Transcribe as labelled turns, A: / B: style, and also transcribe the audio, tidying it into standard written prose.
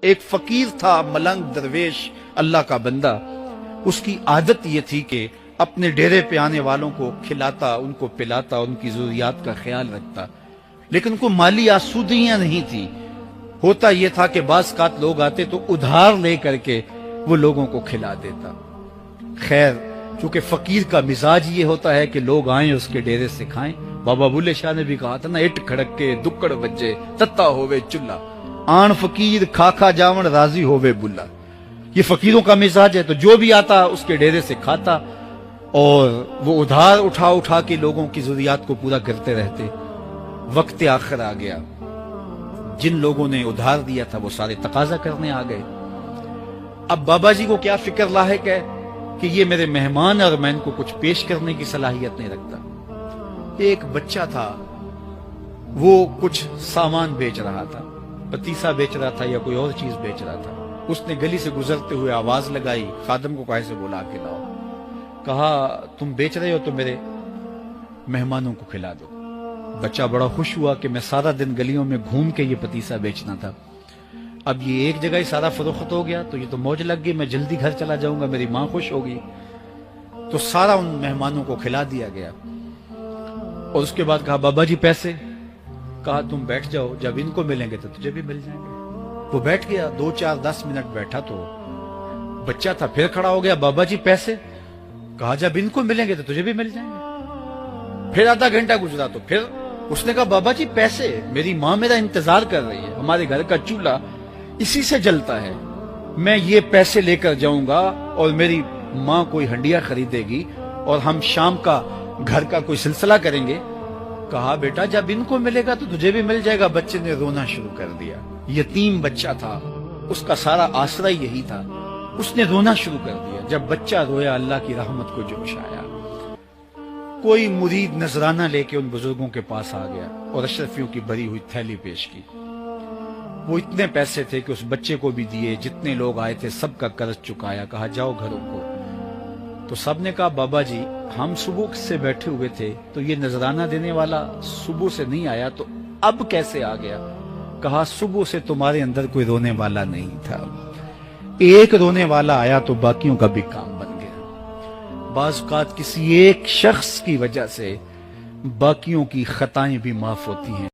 A: ایک فقیر تھا، ملنگ درویش، اللہ کا بندہ. اس کی عادت یہ تھی کہ اپنے ڈیرے پہ آنے والوں کو کھلاتا، ان کو پلاتا، ان کی ضروریات کا خیال رکھتا، لیکن کو مالی آسودگیاں نہیں تھی. ہوتا یہ تھا کہ بعض اوقات لوگ آتے تو ادھار لے کر کے وہ لوگوں کو کھلا دیتا. خیر، چونکہ فقیر کا مزاج یہ ہوتا ہے کہ لوگ آئیں اس کے ڈیرے سے کھائیں. بابا بلے شاہ نے بھی کہا تھا نا، اٹ کھڑک کے دکڑ بجے تتا ہووے چلا، آن فقیر کھا کھا جاون راضی ہووے بلا. یہ فقیروں کا مزاج ہے. تو جو بھی آتا اس کے ڈیرے سے کھاتا، اور وہ ادھار اٹھا اٹھا کے لوگوں کی ضروریات کو پورا کرتے رہتے. وقت آخر آ گیا، جن لوگوں نے ادھار دیا تھا وہ سارے تقاضا کرنے آ گئے. اب بابا جی کو کیا فکر لاحق ہے کہ یہ میرے مہمان اور میں ان کو کچھ پیش کرنے کی صلاحیت نہیں رکھتا. ایک بچہ تھا، وہ کچھ سامان بیچ رہا تھا، پتیسا بیچ رہا تھا یا کوئی اور چیز بیچ رہا تھا. اس نے گلی سے گزرتے ہوئے آواز لگائی، خادم کو کہے سے بلا کے لاؤ. کہا تم بیچ رہے ہو تو میرے مہمانوں کو کھلا دو. بچہ بڑا خوش ہوا کہ میں سارا دن گلیوں میں گھوم کے یہ پتیسا بیچنا تھا، اب یہ ایک جگہ ہی سارا فروخت ہو گیا تو یہ تو موج لگ گئی، میں جلدی گھر چلا جاؤں گا، میری ماں خوش ہوگی. تو سارا ان مہمانوں کو کھلا دیا گیا. اور اس کے بعد کہا بابا جی پیسے؟ کہا تم بیٹھ جاؤ، جب ان کو ملیں گے تو تجھے بھی مل جائیں گے. وہ بیٹھ گیا، 2 4 10 منٹ بیٹھا تو بچہ تھا، پھر کھڑا ہو گیا، بابا جی پیسے؟ کہا جب ان کو ملیں گے تو تجھے بھی مل جائیں گے. پھر آدھا گھنٹہ گزرا تو پھر اس نے کہا بابا جی پیسے؟ میری ماں میرا انتظار کر رہی ہے، ہمارے گھر کا چولہا اسی سے جلتا ہے، میں یہ پیسے لے کر جاؤں گا اور میری ماں کوئی ہنڈیا خریدے گی اور ہم شام کا گھر کا کوئی سلسلہ کریں گے. کہا بیٹا جب ان کو ملے گا تو تجھے بھی مل جائے گا. بچے نے رونا شروع کر دیا. یتیم بچہ تھا، اس کا سارا آسرا یہی تھا. اس نے رونا شروع کر دیا. جب بچہ رویا اللہ کی رحمت کو جوش آیا. کوئی مرید نذرانہ لے کے ان بزرگوں کے پاس آ گیا اور اشرفیوں کی بھری ہوئی تھیلی پیش کی. وہ اتنے پیسے تھے کہ اس بچے کو بھی دیے، جتنے لوگ آئے تھے سب کا قرض چکایا. کہا جاؤ گھروں کو. تو سب نے کہا بابا جی ہم صبح سے بیٹھے ہوئے تھے تو یہ نذرانہ دینے والا صبح سے نہیں آیا، تو اب کیسے آ گیا؟ کہا صبح سے تمہارے اندر کوئی رونے والا نہیں تھا، ایک رونے والا آیا تو باقیوں کا بھی کام بن گیا. بعض اوقات کسی ایک شخص کی وجہ سے باقیوں کی خطائیں بھی معاف ہوتی ہیں.